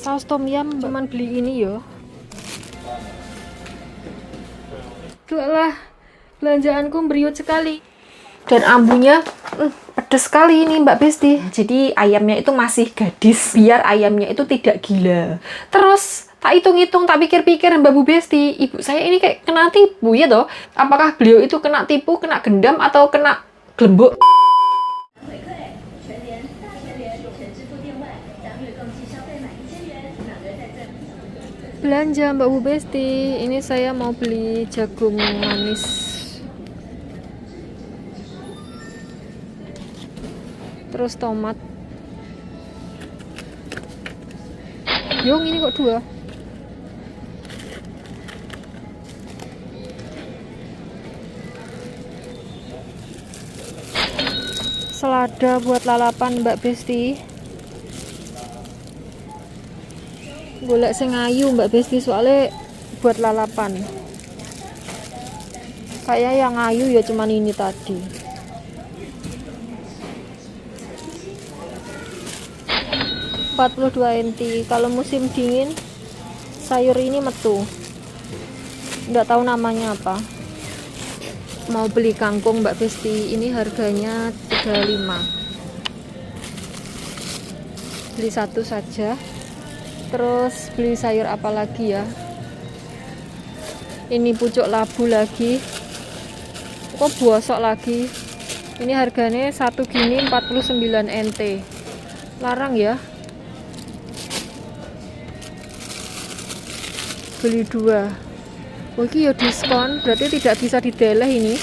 Saus tom yum cuman beli ini yo. Itulah belanjaanku beriut sekali. Dan ambunya pedes sekali ini Mbak Besti. Jadi ayamnya itu masih gadis, biar ayamnya itu tidak gila. Terus tak hitung-hitung, tak pikir-pikir Mbak Bu Besti, ibu saya ini kayak kena tipu ya toh. Apakah beliau itu kena tipu, kena gendam, atau kena gelembuk? Belanja Mbak Bu Besti, ini saya mau beli jagung manis. Terus tomat. Yung ini kok 2. Selada buat lalapan Mbak Besti. Golek sing ayu Mbak Besti soalnya buat lalapan. Kayak yang ayu ya cuman ini tadi. 42 NT. Kalau musim dingin sayur ini metu. Nggak tahu namanya apa. Mau beli kangkung Mbak Besti, ini harganya 35. Beli satu saja. Terus beli sayur apa lagi ya? Ini pucuk labu lagi. Kok bosok lagi? Ini harganya satu gini 49 NT. Larang ya. Beli 2. Oh, ini ya diskon, berarti tidak bisa dideleh ini.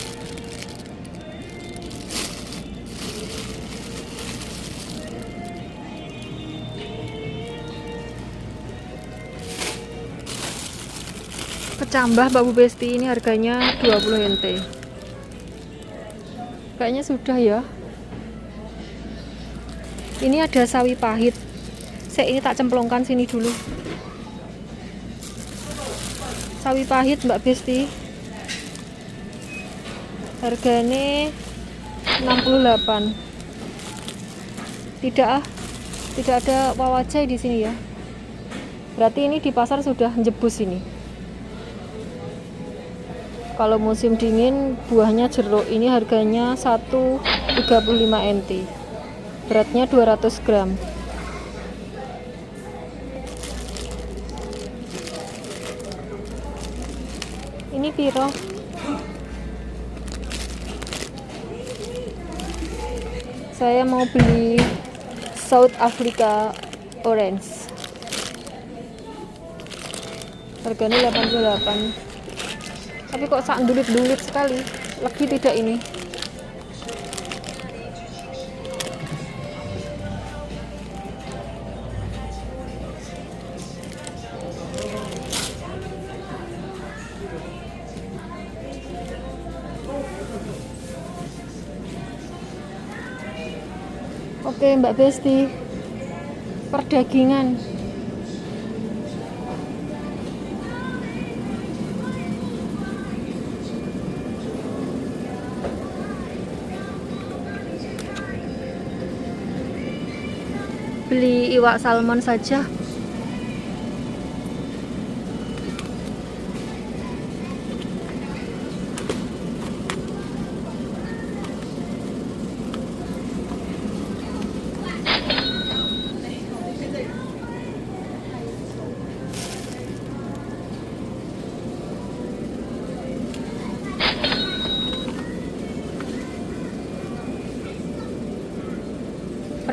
Kecambah Mbak Bu Besti, ini harganya 20 NT. Kayaknya sudah ya. Ini ada sawi pahit. Ini tak cemplungkan sini dulu. Sawi pahit Mbak Besti, harganya 68. Tidak ada wawacai di sini ya. Berarti ini di pasar sudah jebus ini. Kalau musim dingin buahnya jeruk, ini harganya 135 NT. Beratnya 200 gram. Ini piro? Saya mau beli South Africa Orange. Harganya 88. Tapi kok sak dulit-dulit sekali. Lagi tidak ini? Oke Mbak Besti, perdagingan. Beli iwak salmon saja.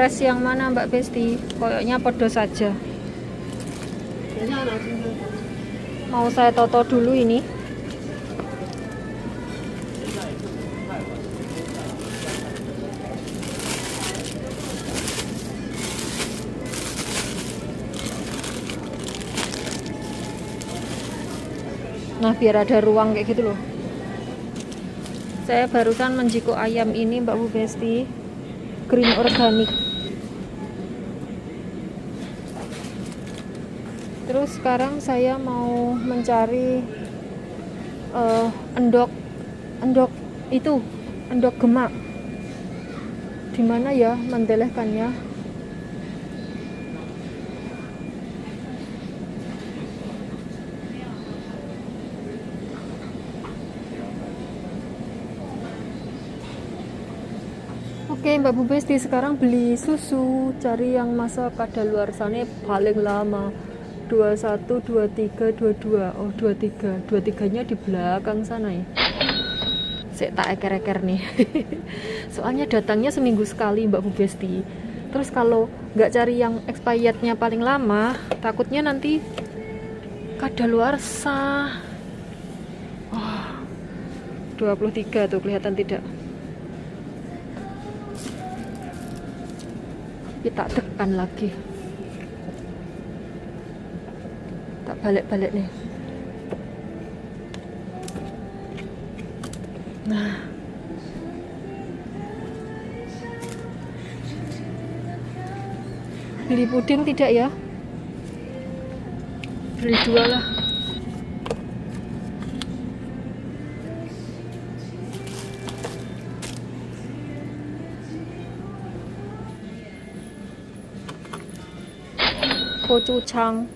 Fresh yang mana Mbak Besti? Koyoknya pedas saja. Mau saya toto dulu ini. Nah, biar ada ruang kayak gitu loh. Saya barusan menjiko ayam ini Mbak Bu Besti, green organic. Terus sekarang saya mau mencari endok gemak. Di mana ya mendelehkannya? Oke Mbak Bu Besti, sekarang beli susu, cari yang masa kadaluarsanya paling lama 21, 23, 22. Oh 23, 23-nya di belakang sana ya. Saya tak eker-eker nih. Soalnya datangnya seminggu sekali Mbak Bu Besti. Terus kalau nggak cari yang expirednya paling lama, takutnya nanti kadaluarsa. Oh, 23 tuh kelihatan tidak. Kita tekan lagi, tak balik-balik nih. Nah, beli puding tidak ya? Beli 2 lah. 고추장,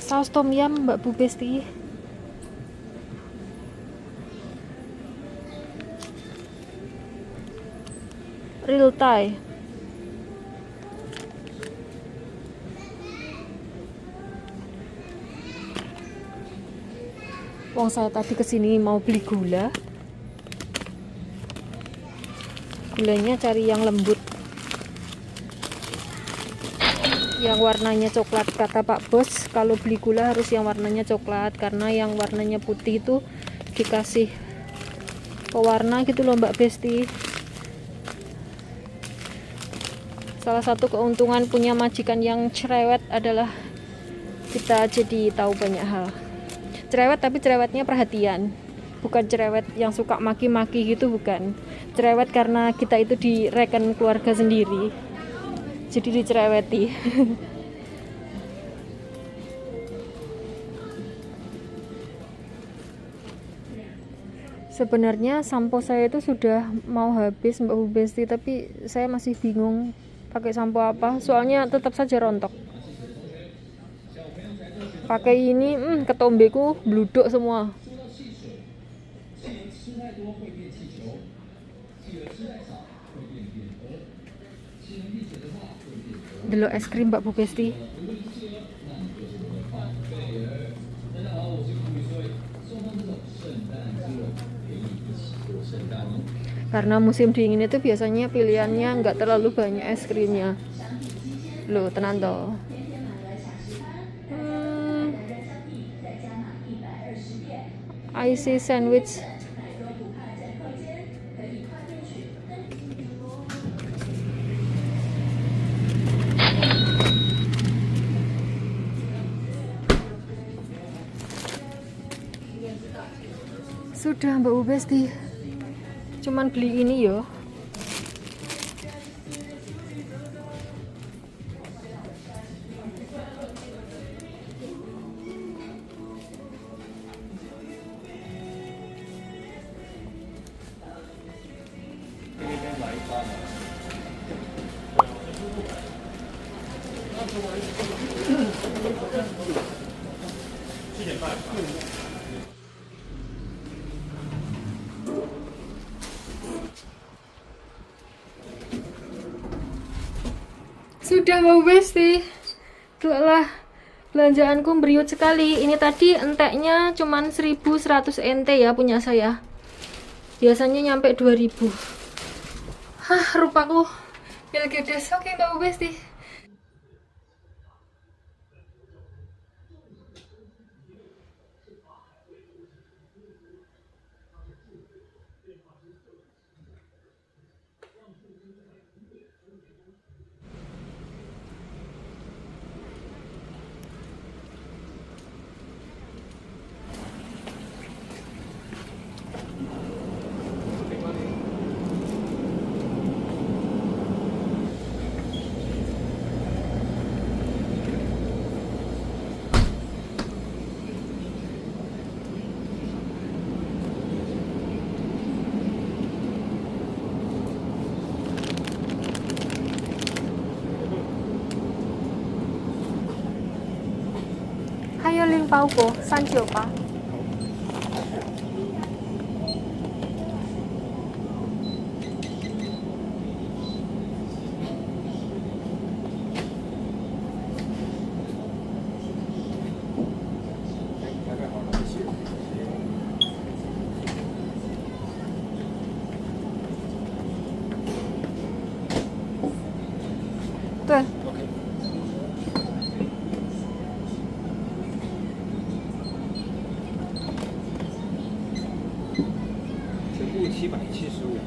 saus tom yum Mbak Bu Besti, real Thai. Wong saya tadi kesini mau beli gula. Gulanya cari yang lembut, yang warnanya coklat. Kata Pak Bos, kalau beli gula harus yang warnanya coklat, karena yang warnanya putih itu dikasih pewarna gitu loh Mbak Besti. Salah satu keuntungan punya majikan yang cerewet adalah kita jadi tahu banyak hal. Cerewet tapi cerewetnya perhatian, bukan cerewet yang suka maki-maki gitu, bukan. Cerewet karena kita itu direken keluarga sendiri, jadi dicereweti. Sebenarnya sampo saya itu sudah mau habis Mbak Bu Besti, tapi saya masih bingung pakai sampo apa, soalnya tetap saja rontok. Pakai ini ketombeku bluduk semua. Delok es krim Mbak Bu Besti. Karena musim dingin itu biasanya pilihannya nggak terlalu banyak es krimnya. Loh, tenan toh. Icy sandwich. Sudah Mbak Bu Besti, cuman beli ini yo. Sudah Mbak Besti, itulah belanjaanku beriut sekali. Ini tadi enteknya cuman 1100 NT ya punya saya. Biasanya nyampe 2000. Hah, rupaku pilgedes. Oke Mbak Besti. 要拎包裹398。对。全部775。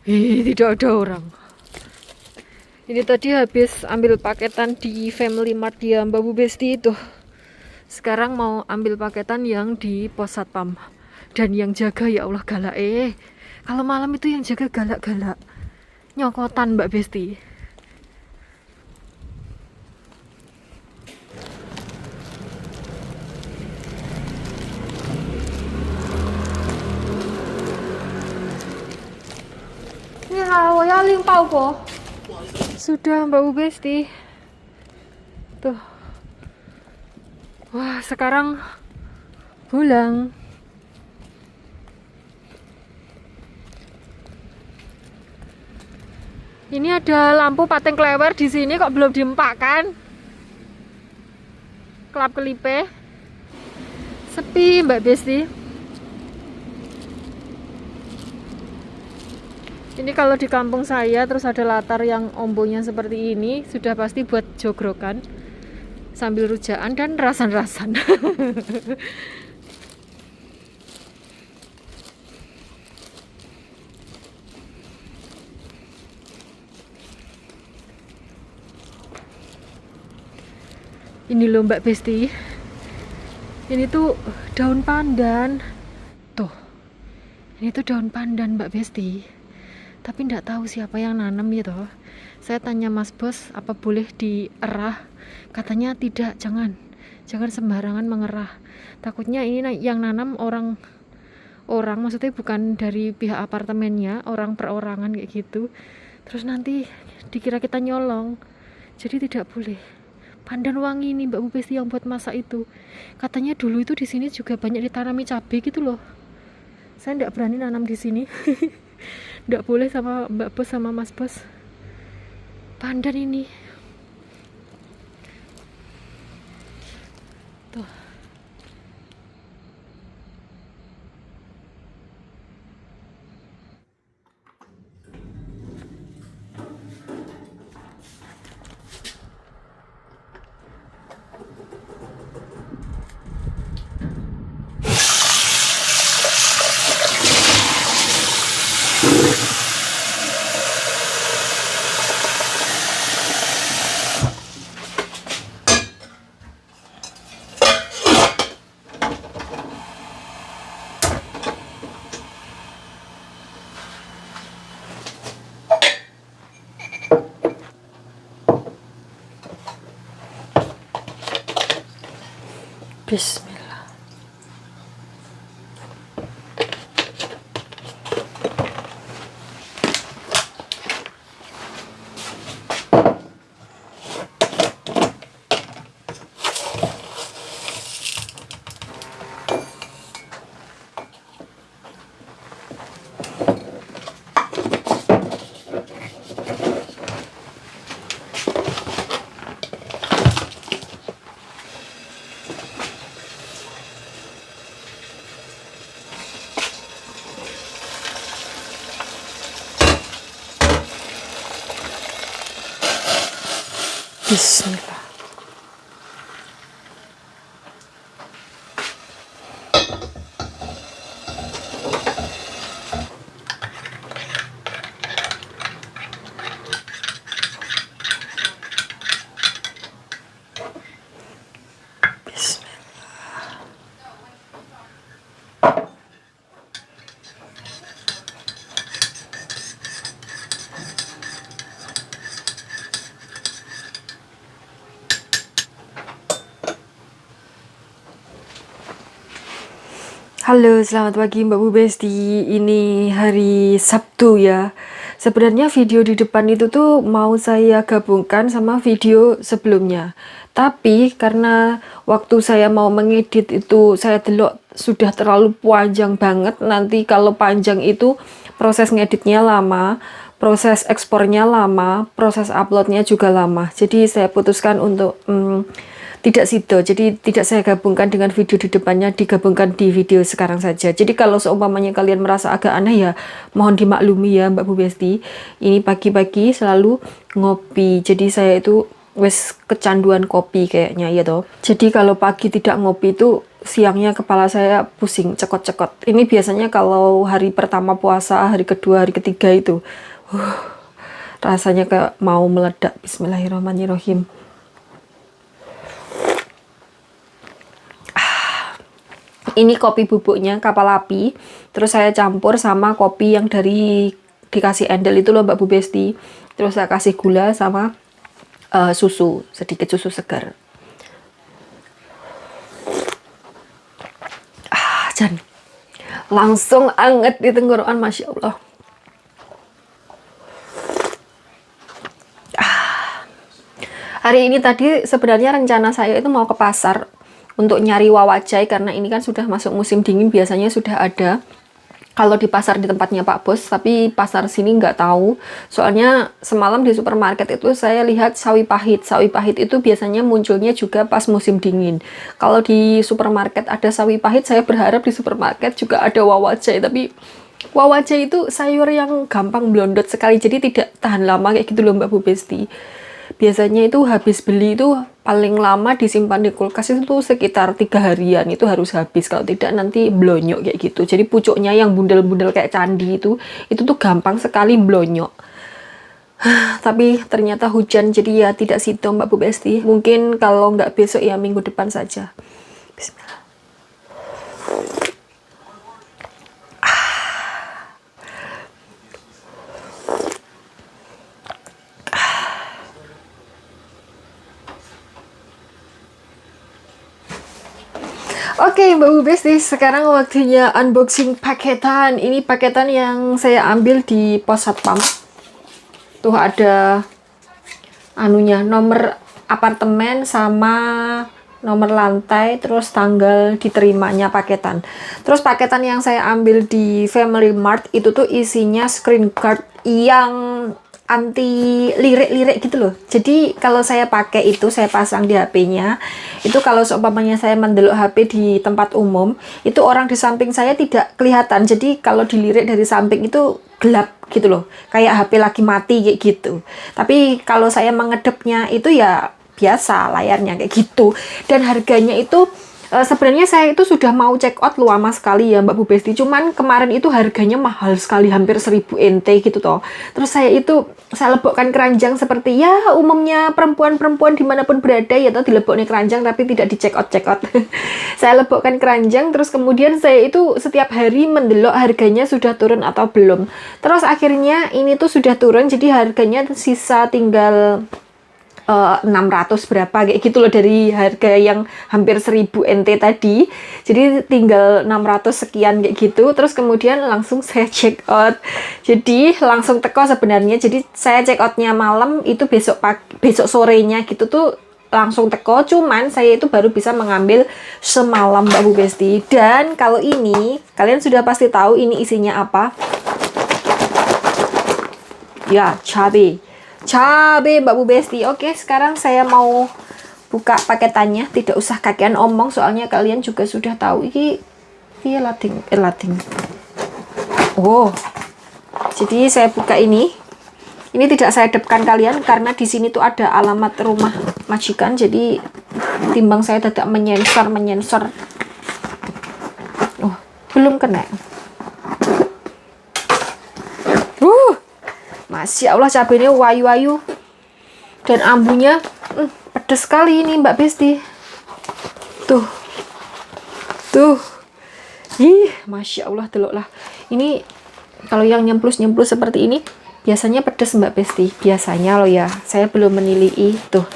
Ih, tidak ada orang. Ini tadi habis ambil paketan di Family Mart ya Mbak Bu Besti itu. Sekarang mau ambil paketan yang di pos satpam. Dan yang jaga ya Allah galak. Kalau malam itu yang jaga galak-galak. Nyokotan Mbak Besti. Sudah Mbak Bu Besti. Tuh. Wah, sekarang pulang. Ini ada lampu pating klewer di sini kok belum diempakkan. Kelap kelipe. Sepi Mbak Besti. Ini kalau di kampung saya terus ada latar yang ombonya seperti ini, sudah pasti buat jogrokan sambil rujaan dan rasan-rasan. Ini loh Mbak Besti. Ini tuh daun pandan. Tuh. Ini tuh daun pandan Mbak Besti. Tapi nggak tahu siapa yang nanam gitu. Saya tanya Mas Bos apa boleh dierah, katanya tidak, jangan sembarangan mengerah, takutnya ini yang nanam orang maksudnya bukan dari pihak apartemennya, orang perorangan kayak gitu, terus nanti dikira kita nyolong, jadi tidak boleh. Pandan wangi nih Mbak Bu Besti yang buat masak itu, katanya dulu itu di sini juga banyak ditanami cabai gitu loh. Saya nggak berani nanam di sini. Nggak boleh sama Mbak Bos sama Mas Bos. Pandan ini. Tuh. Bismillah. Bismillah. Halo, selamat pagi Mbak Bu Besti. Ini hari Sabtu ya. Sebenarnya video di depan itu tuh mau saya gabungkan sama video sebelumnya. Tapi karena waktu saya mau mengedit itu saya delok sudah terlalu panjang banget. Nanti kalau panjang itu proses ngeditnya lama, proses ekspornya lama, proses uploadnya juga lama. Jadi saya putuskan untuk tidak sido, jadi tidak saya gabungkan dengan video di depannya, digabungkan di video sekarang saja. Jadi kalau seumpamanya kalian merasa agak aneh ya, mohon dimaklumi ya Mbak Bu Besti. Ini pagi-pagi selalu ngopi, jadi saya itu wes kecanduan kopi kayaknya ya toh. Jadi kalau pagi tidak ngopi itu siangnya kepala saya pusing, cekot-cekot. Ini biasanya kalau hari pertama puasa, hari kedua, hari ketiga itu rasanya kayak mau meledak. Bismillahirrahmanirrahim. Ini kopi bubuknya kapal api, terus saya campur sama kopi yang dari dikasih endel itu loh Mbak Bu Besti. Terus saya kasih gula sama susu, sedikit susu segar. Jan, langsung anget di tenggorokan, Masya Allah. Hari ini tadi sebenarnya rencana saya itu mau ke pasar untuk nyari wawajai, karena ini kan sudah masuk musim dingin, biasanya sudah ada kalau di pasar di tempatnya Pak Bos, tapi pasar sini nggak tahu. Soalnya semalam di supermarket itu saya lihat sawi pahit. Sawi pahit itu biasanya munculnya juga pas musim dingin. Kalau di supermarket ada sawi pahit, saya berharap di supermarket juga ada wawajai, tapi wawajai itu sayur yang gampang blondot sekali, jadi tidak tahan lama kayak gitu loh Mbak Bu Besti. Biasanya itu habis beli itu paling lama disimpan di kulkas itu sekitar 3 harian, itu harus habis, kalau tidak nanti blonyok kayak gitu. Jadi pucuknya yang bundel-bundel kayak candi itu tuh gampang sekali blonyok. Tapi ternyata hujan, jadi ya tidak sido Mbak Bu Besti. Mungkin kalau nggak besok ya minggu depan saja. Bismillah. Oke Mbak Bu Besti, sekarang waktunya unboxing paketan. Ini paketan yang saya ambil di pos satpam. Tuh ada anunya, nomor apartemen sama nomor lantai, terus tanggal diterimanya paketan. Terus paketan yang saya ambil di Family Mart itu tuh isinya screen card yang anti lirik-lirik gitu loh. Jadi kalau saya pakai itu, saya pasang di HP-nya. Itu kalau seumpamanya saya mendelok HP di tempat umum, itu orang di samping saya tidak kelihatan. Jadi kalau dilirik dari samping itu gelap gitu loh. Kayak HP lagi mati kayak gitu. Tapi kalau saya mengedepnya itu ya biasa layarnya kayak gitu. Dan harganya itu sebenarnya saya itu sudah mau check out lama sekali ya Mbak Bu Besti, cuman kemarin itu harganya mahal sekali, hampir 1000 NT gitu toh. Terus saya lebokkan keranjang seperti ya umumnya perempuan-perempuan dimanapun berada ya toh, dileboknya keranjang tapi tidak di check out. Saya lebokkan keranjang, terus kemudian saya itu setiap hari mendelok harganya sudah turun atau belum. Terus akhirnya ini tuh sudah turun, jadi harganya sisa tinggal 600 berapa kayak gitu loh dari harga yang hampir 1000 NT tadi. Jadi tinggal 600 sekian kayak gitu. Terus kemudian langsung saya check out. Jadi langsung teko sebenarnya. Jadi saya check outnya malam, itu besok sorenya gitu tuh langsung teko. Cuman saya itu baru bisa mengambil semalam Mbak Bu Besti. Dan kalau ini kalian sudah pasti tahu ini isinya apa. Ya, cabe Mbak Bu Besti. Oke, sekarang saya mau buka paketannya. Tidak usah kakean omong, soalnya kalian juga sudah tahu ini lading. Oh, jadi saya buka ini. Ini tidak saya hadapkan kalian karena di sini tuh ada alamat rumah majikan. Jadi timbang saya tidak menyensor. Oh, belum kena. Masya Allah, cabenya wayu-wayu dan ambunya pedas sekali ini Mbak Besti. Tuh, Masya Allah, deloklah. Ini kalau yang nyemplus-nyemplus seperti ini biasanya pedas Mbak Besti. Biasanya loh ya, saya belum menilai. Tuh,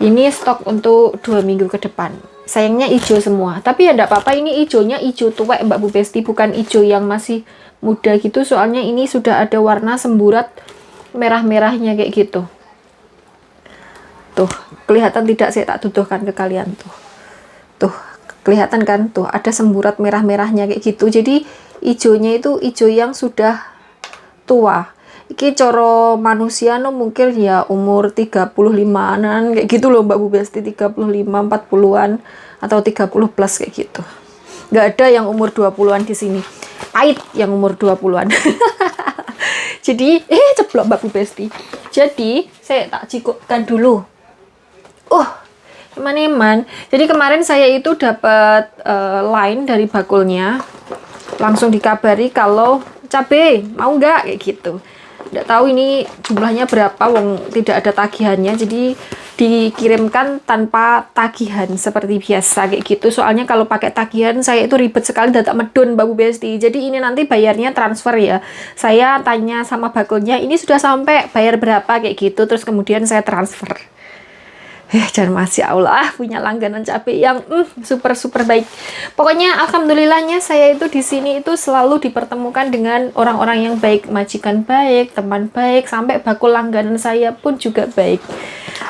ini stok untuk 2 minggu ke depan. sayangnya hijau semua. Tapi ya enggak apa-apa, ini hijaunya hijau tuwek Mbak Bu Besti, bukan hijau yang masih muda gitu. Soalnya ini sudah ada warna semburat merah-merahnya kayak gitu. Tuh, kelihatan tidak? Saya tak tuduhkan ke kalian tuh. Tuh, kelihatan kan? Tuh, ada semburat merah-merahnya kayak gitu. Jadi hijaunya itu hijau yang sudah tua. Iki coro manusia no mungkin ya umur 35-an kayak gitu loh Mbak Bu Besti, 35, 40-an atau 30 plus kayak gitu. Nggak ada yang umur 20-an di sini. Pahit yang umur 20-an. Jadi, ceplok Mbak Bu Besti. Jadi, saya tak cikupkan dulu. Eman-eman. Jadi kemarin saya itu dapat line dari bakulnya. Langsung dikabari kalau cabe mau nggak kayak gitu. Nggak tahu ini jumlahnya berapa, wong tidak ada tagihannya, jadi dikirimkan tanpa tagihan seperti biasa kayak gitu. Soalnya kalau pakai tagihan saya itu ribet sekali, dadak medun Mbak Bu Besti. Jadi ini nanti bayarnya transfer ya. Saya tanya sama bakulnya, ini sudah sampai, bayar berapa kayak gitu, terus kemudian saya transfer. Dan masya Allah punya langganan cabai yang super baik. Pokoknya alhamdulillahnya saya itu di sini itu selalu dipertemukan dengan orang-orang yang baik, majikan baik, teman baik, sampai bakul langganan saya pun juga baik.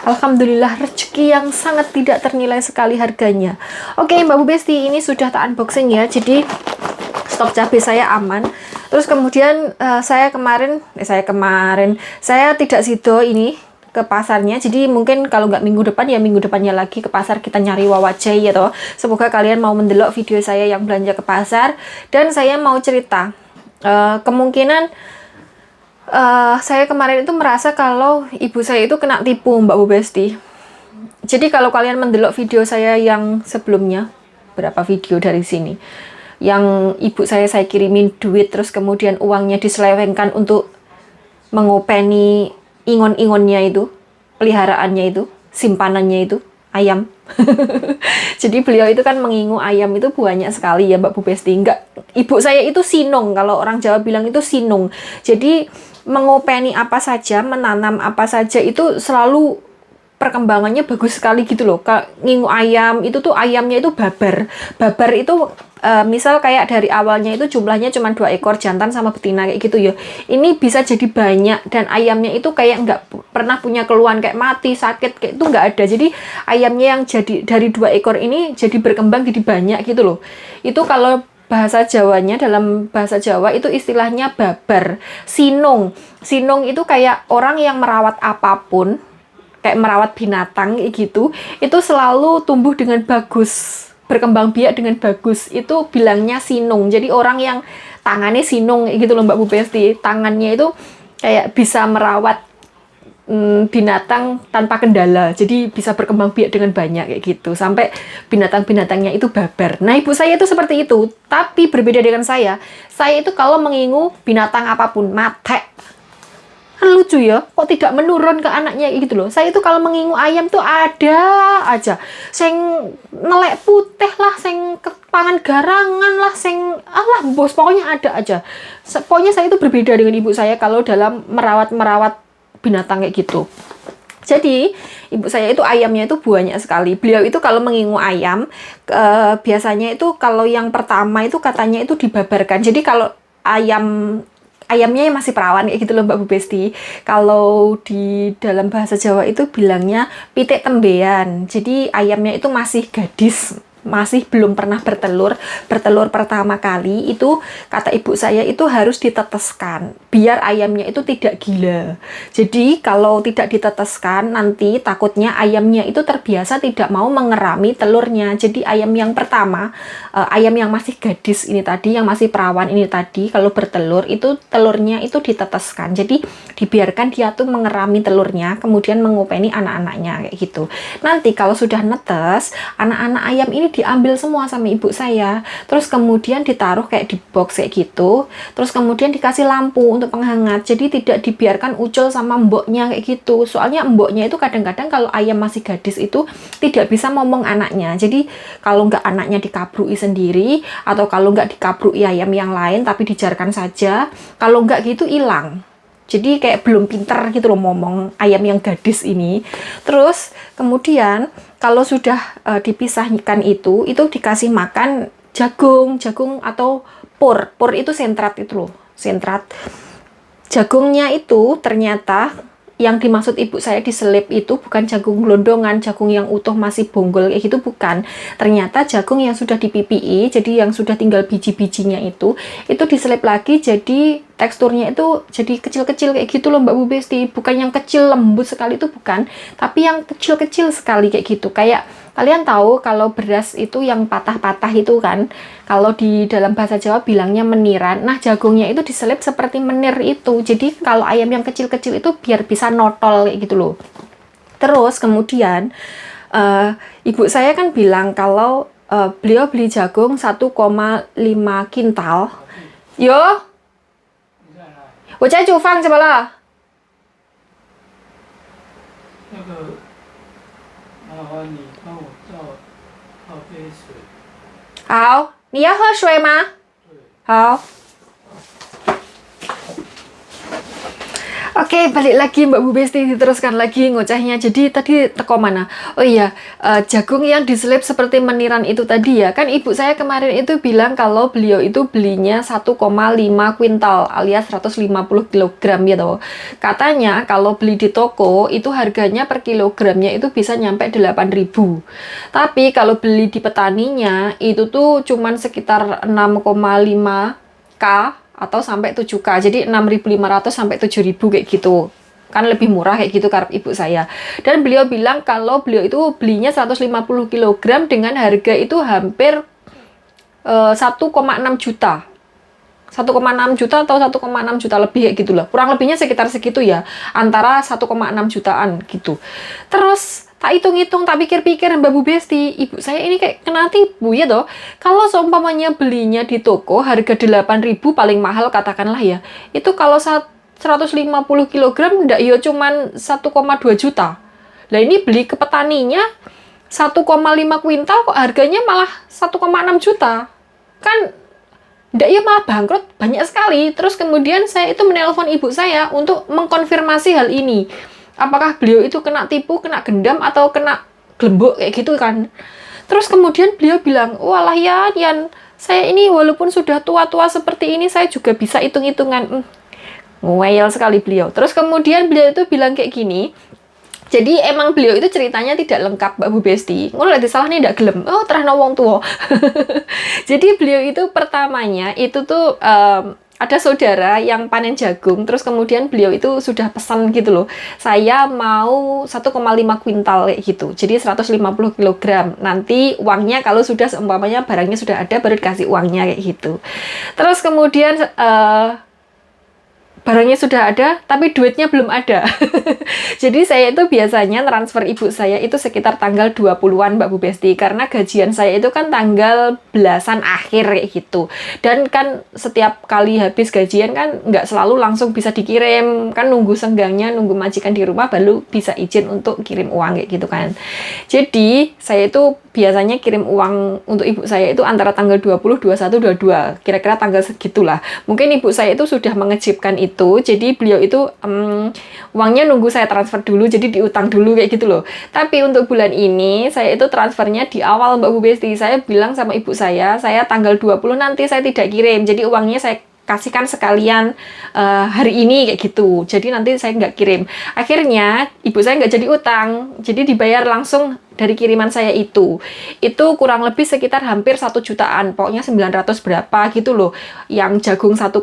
Alhamdulillah, rezeki yang sangat tidak ternilai sekali harganya. Oke Mbak Bu Besti, ini sudah tak unboxing ya. Jadi stok cabai saya aman. Terus kemudian saya tidak sido ini ke pasarnya, jadi mungkin kalau nggak minggu depan ya minggu depannya lagi ke pasar kita nyari wawajai ya toh. Semoga kalian mau mendelok video saya yang belanja ke pasar. Dan saya mau cerita kemungkinan saya kemarin itu merasa kalau ibu saya itu kena tipu Mbak Bu Besti. Jadi kalau kalian mendelok video saya yang sebelumnya, berapa video dari sini yang ibu saya kirimin duit, terus kemudian uangnya diselewengkan untuk mengopeni ingon-ingonnya itu, peliharaannya itu, simpanannya itu, ayam. Jadi beliau itu kan mengingu ayam itu banyak sekali ya Mbak Bu Besti. Enggak, ibu saya itu sinung, kalau orang Jawa bilang itu sinung. Jadi mengopeni apa saja, menanam apa saja itu selalu perkembangannya bagus sekali gitu loh. Ngingu ayam itu tuh ayamnya itu babar. Babar itu misal kayak dari awalnya itu jumlahnya cuma 2 ekor jantan sama betina kayak gitu ya. Ini bisa jadi banyak dan ayamnya itu kayak nggak pernah punya keluhan kayak mati, sakit kayak itu nggak ada. Jadi ayamnya yang jadi dari 2 ekor ini jadi berkembang jadi banyak gitu loh. Itu kalau bahasa Jawanya, dalam bahasa Jawa itu istilahnya babar. Sinung. Sinung itu kayak orang yang merawat apapun, kayak merawat binatang kayak gitu, itu selalu tumbuh dengan bagus, berkembang biak dengan bagus. Itu bilangnya sinung. Jadi orang yang tangannya sinung kayak gitu loh Mbak Bu Besti. Tangannya itu kayak bisa merawat binatang tanpa kendala. Jadi bisa berkembang biak dengan banyak kayak gitu. Sampai binatang-binatangnya itu babar. Nah, ibu saya itu seperti itu. Tapi berbeda dengan saya. Saya itu kalau mengingu binatang apapun, mate. Kan lucu ya, kok tidak menurun ke anaknya gitu loh. Saya itu kalau mengingu ayam tuh ada aja sing nelek putih lah, sing kepangan garangan lah, sing alah bos, pokoknya ada aja. Pokoknya saya itu berbeda dengan ibu saya kalau dalam merawat binatang kayak gitu. Jadi ibu saya itu ayamnya itu banyak sekali. Beliau itu kalau mengingu ayam biasanya itu kalau yang pertama itu katanya itu dibabarkan. Jadi kalau ayamnya masih perawan kayak gitu loh Mbak Bu Besti. Kalau di dalam bahasa Jawa itu bilangnya pitik tembean. Jadi ayamnya itu masih gadis, masih belum pernah bertelur pertama kali. Itu kata ibu saya itu harus diteteskan biar ayamnya itu tidak gila. Jadi kalau tidak diteteskan nanti takutnya ayamnya itu terbiasa tidak mau mengerami telurnya. Jadi ayam yang pertama, ayam yang masih gadis ini tadi, yang masih perawan ini tadi, kalau bertelur itu telurnya itu diteteskan. Jadi dibiarkan dia tuh mengerami telurnya, kemudian mengopeni anak-anaknya kayak gitu. Nanti kalau sudah netes, anak-anak ayam ini diambil semua sama ibu saya, terus kemudian ditaruh kayak di box kayak gitu, terus kemudian dikasih lampu untuk penghangat. Jadi tidak dibiarkan ucul sama mboknya kayak gitu. Soalnya mboknya itu kadang-kadang kalau ayam masih gadis itu tidak bisa ngomong anaknya. Jadi kalau nggak anaknya dikabrui sendiri, atau kalau nggak dikabrui ayam yang lain tapi dijarkan saja, kalau nggak gitu hilang. Jadi kayak belum pinter gitu loh ngomong ayam yang gadis ini. Terus kemudian kalau sudah dipisahkan itu dikasih makan jagung atau pur itu sentrat itu loh, sentrat. Jagungnya itu ternyata yang dimaksud ibu saya diselip itu bukan jagung gelondongan, jagung yang utuh masih bonggol kayak gitu, bukan. Ternyata jagung yang sudah dipipii, jadi yang sudah tinggal biji-bijinya itu diselip lagi, jadi teksturnya itu jadi kecil-kecil kayak gitu loh Mbak Bu Besti. Bukan yang kecil lembut sekali itu bukan, tapi yang kecil-kecil sekali kayak gitu. Kayak kalian tahu kalau beras itu yang patah-patah itu kan, kalau di dalam bahasa Jawa bilangnya meniran. Nah, jagungnya itu diselip seperti menir itu. Jadi kalau ayam yang kecil-kecil itu biar bisa notol kayak gitu loh. Terus kemudian ibu saya kan bilang kalau beliau beli jagung 1,5 kintal. Yo, 我在煮饭怎么了？那个，麻烦你帮我倒杯水。好，你要喝水吗？对。好。Oke, balik lagi Mbak Bu Besti, diteruskan lagi ngocehnya. Jadi tadi teko mana? Oh iya, jagung yang diselip seperti meniran itu tadi ya. Kan ibu saya kemarin itu bilang kalau beliau itu belinya 1,5 kuintal alias 150 kg gitu. Katanya kalau beli di toko itu harganya per kilogramnya itu bisa nyampe 8.000. Tapi kalau beli di petaninya itu tuh cuman sekitar 6,5 K atau sampai 7K, jadi 6.500 sampai 7.000 kayak gitu. Kan lebih murah kayak gitu karep ibu saya. Dan beliau bilang kalau beliau itu belinya 150 kg dengan harga itu hampir 1,6 juta. 1,6 juta atau 1,6 juta lebih kayak gitu lah. Kurang lebihnya sekitar segitu ya. Antara 1,6 jutaan gitu. Terus tak hitung-hitung, tak pikir-pikir Mbak Bu Besti, ibu saya ini kayak kena tipu ya toh. Kalau seumpamanya belinya di toko harga 8.000 paling mahal katakanlah ya. Itu kalau 150 kg ndak ya cuman 1,2 juta. Lah ini beli ke petaninya 1,5 kuintal kok harganya malah 1,6 juta. Kan ndak ya malah bangkrut banyak sekali. Terus kemudian saya itu menelpon ibu saya untuk mengkonfirmasi hal ini. Apakah beliau itu kena tipu, kena gendam, atau kena gelembuk kayak gitu kan. Terus kemudian beliau bilang, walah ya Yan, saya ini walaupun sudah tua-tua seperti ini, saya juga bisa hitung-hitungan. Ngeyel sekali beliau. Terus kemudian beliau itu bilang kayak gini, jadi emang beliau itu ceritanya tidak lengkap Mbak Bu Besti. Ngono lagi salah nih ndak gelem. Oh, terahno wong tua. Jadi beliau itu pertamanya itu tuh ada saudara yang panen jagung, terus kemudian beliau itu sudah pesan gitu loh, saya mau 1,5 kuintal kayak gitu, jadi 150 kg. Nanti uangnya kalau sudah seumpamanya barangnya sudah ada baru dikasih uangnya kayak gitu. Terus kemudian barangnya sudah ada, tapi duitnya belum ada. Jadi saya itu biasanya transfer ibu saya itu sekitar tanggal 20-an Mbak Bu Besti, karena gajian saya itu kan tanggal belasan akhir kayak gitu. Dan kan setiap kali habis gajian kan nggak selalu langsung bisa dikirim, kan nunggu senggangnya, nunggu majikan di rumah baru bisa izin untuk kirim uang kayak gitu kan. Jadi saya itu biasanya kirim uang untuk ibu saya itu antara tanggal 20, 21, 22, kira-kira tanggal segitulah. Mungkin ibu saya itu sudah mengejibkan itu, jadi beliau itu uangnya nunggu saya transfer dulu, jadi diutang dulu kayak gitu loh. Tapi untuk bulan ini saya itu transfernya di awal Mbak Bu Besti. Saya bilang sama ibu saya tanggal 20 nanti saya tidak kirim, jadi uangnya saya kasihkan sekalian hari ini kayak gitu, jadi nanti saya nggak kirim. Akhirnya ibu saya nggak jadi utang, jadi dibayar langsung dari kiriman saya itu kurang lebih sekitar hampir 1 jutaan, pokoknya 900 berapa gitu loh. Yang jagung 1,5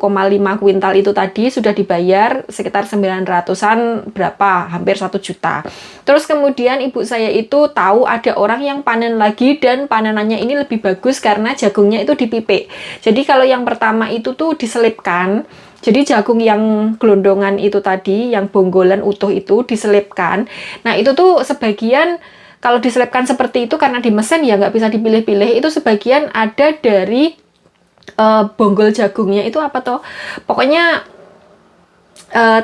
kuintal itu tadi sudah dibayar sekitar 900-an berapa, hampir 1 juta. Terus kemudian ibu saya itu tahu ada orang yang panen lagi, dan panenannya ini lebih bagus karena jagungnya itu dipipik. Jadi kalau yang pertama itu tuh diselipkan, jadi jagung yang gelondongan itu tadi, yang bonggolan utuh itu diselipkan. Nah itu tuh sebagian kalau diselipkan seperti itu karena di mesin ya nggak bisa dipilih-pilih, itu sebagian ada dari bonggol jagungnya itu apa toh, pokoknya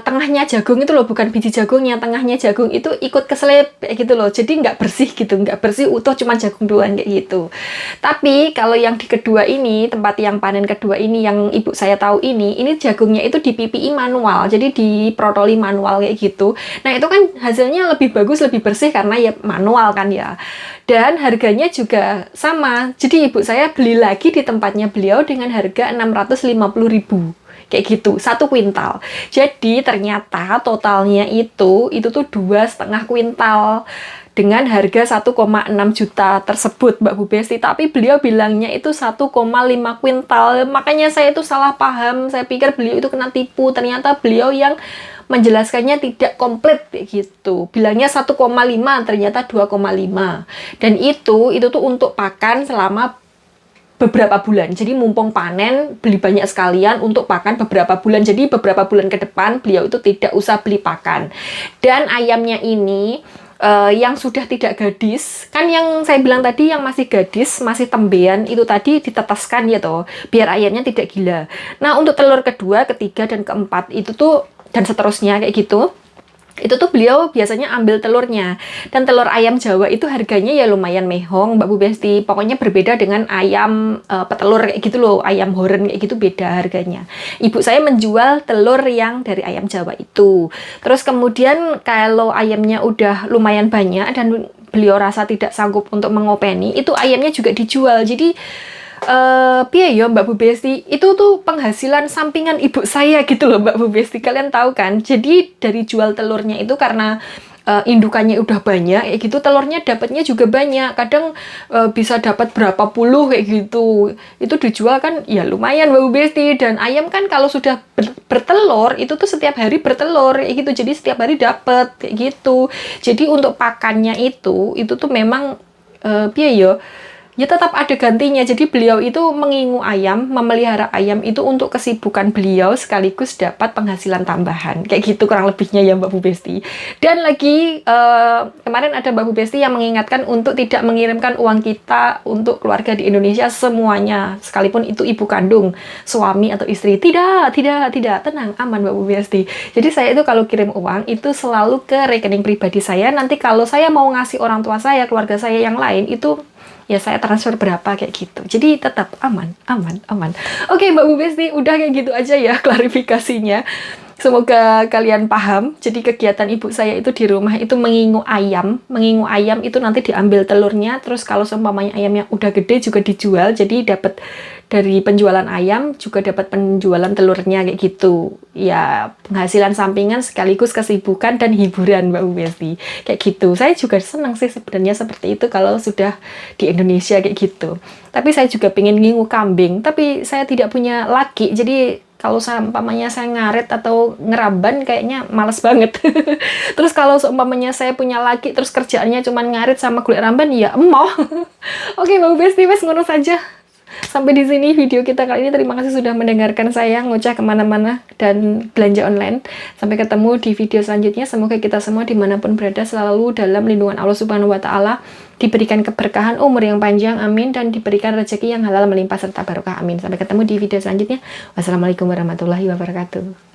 tengahnya jagung itu loh, bukan biji jagungnya, tengahnya jagung itu ikut keselip kayak gitu loh, jadi nggak bersih gitu, nggak bersih utuh, cuma jagung doang kayak gitu. Tapi kalau yang di kedua ini, tempat yang panen kedua ini yang ibu saya tahu ini jagungnya itu dipipii manual, jadi diprotoli manual kayak gitu. Nah itu kan hasilnya lebih bagus, lebih bersih karena ya manual kan ya. Dan harganya juga sama, jadi ibu saya beli lagi di tempatnya beliau dengan harga 650.000 kayak gitu, 1 kuintal. Jadi ternyata totalnya itu tuh 2,5 kuintal dengan harga 1,6 juta tersebut Mbak Bu Besti. Tapi beliau bilangnya itu 1,5 kuintal. Makanya saya itu salah paham. Saya pikir beliau itu kena tipu. Ternyata beliau yang menjelaskannya tidak komplit kayak gitu. Bilangnya 1,5, ternyata 2,5. Dan itu tuh untuk pakan selama beberapa bulan. Jadi mumpung panen, beli banyak sekalian untuk pakan beberapa bulan. Jadi beberapa bulan ke depan beliau itu tidak usah beli pakan. Dan ayamnya ini yang sudah tidak gadis, kan yang saya bilang tadi yang masih gadis, masih tembean, itu tadi ditetaskan ya toh, biar ayamnya tidak gila. Nah, untuk telur kedua, ketiga, dan keempat itu tuh, dan seterusnya kayak gitu, itu tuh beliau biasanya ambil telurnya. Dan telur ayam Jawa itu harganya ya lumayan mehong Mbak Bu Besti. Pokoknya berbeda dengan ayam petelur kayak gitu loh, ayam horen kayak gitu beda harganya. Ibu saya menjual telur yang dari ayam Jawa itu. Terus kemudian kalau ayamnya udah lumayan banyak dan beliau rasa tidak sanggup untuk mengopeni, itu ayamnya juga dijual. Jadi piye ya Mbak Bu Besti, itu tuh penghasilan sampingan ibu saya gitu loh Mbak Bu Besti, kalian tahu kan. Jadi dari jual telurnya itu karena indukannya udah banyak kayak gitu, telurnya dapatnya juga banyak, kadang bisa dapat berapa puluh kayak gitu. Itu dijual kan ya lumayan Mbak Bu Besti. Dan ayam kan kalau sudah bertelur itu tuh setiap hari bertelur kayak gitu, jadi setiap hari dapat kayak gitu. Jadi untuk pakannya itu tuh memang piye ya tetap ada gantinya. Jadi beliau itu mengingu ayam, memelihara ayam itu untuk kesibukan beliau sekaligus dapat penghasilan tambahan. Kayak gitu kurang lebihnya ya Mbak Bu Besti. Dan lagi kemarin ada Mbak Bu Besti yang mengingatkan untuk tidak mengirimkan uang kita untuk keluarga di Indonesia semuanya, sekalipun itu ibu kandung, suami atau istri. Tidak, tenang, aman Mbak Bu Besti. Jadi saya itu kalau kirim uang itu selalu ke rekening pribadi saya. Nanti kalau saya mau ngasih orang tua saya, keluarga saya yang lain, itu ya saya transfer berapa kayak gitu. Jadi tetap aman. Oke Mbak Bu Besti, udah kayak gitu aja ya klarifikasinya. Semoga kalian paham. Jadi kegiatan ibu saya itu di rumah itu mengingu ayam itu nanti diambil telurnya, terus kalau seumpamanya ayamnya udah gede juga dijual. Jadi dapat dari penjualan ayam juga dapat penjualan telurnya kayak gitu. Ya penghasilan sampingan sekaligus kesibukan dan hiburan Mbak Bu Besti. Kayak gitu. Saya juga senang sih sebenarnya seperti itu kalau sudah di Indonesia kayak gitu. Tapi saya juga pengen ngingu kambing, tapi saya tidak punya laki. Jadi kalau seumpamanya saya ngaret atau ngeraban kayaknya males banget. Terus kalau seumpamanya saya punya laki terus kerjaannya cuma ngaret sama kulit ramban, ya emoh. Oke Mbak Besti, wes ngono saja. Sampai di sini video kita kali ini. Terima kasih sudah mendengarkan saya ngoceh kemana-mana dan belanja online. Sampai ketemu di video selanjutnya. Semoga kita semua dimanapun berada selalu dalam lindungan Allah Subhanahu Wa Taala, diberikan keberkahan umur yang panjang, amin, dan diberikan rezeki yang halal melimpah serta barokah, amin. Sampai ketemu di video selanjutnya. Wassalamualaikum warahmatullahi wabarakatuh.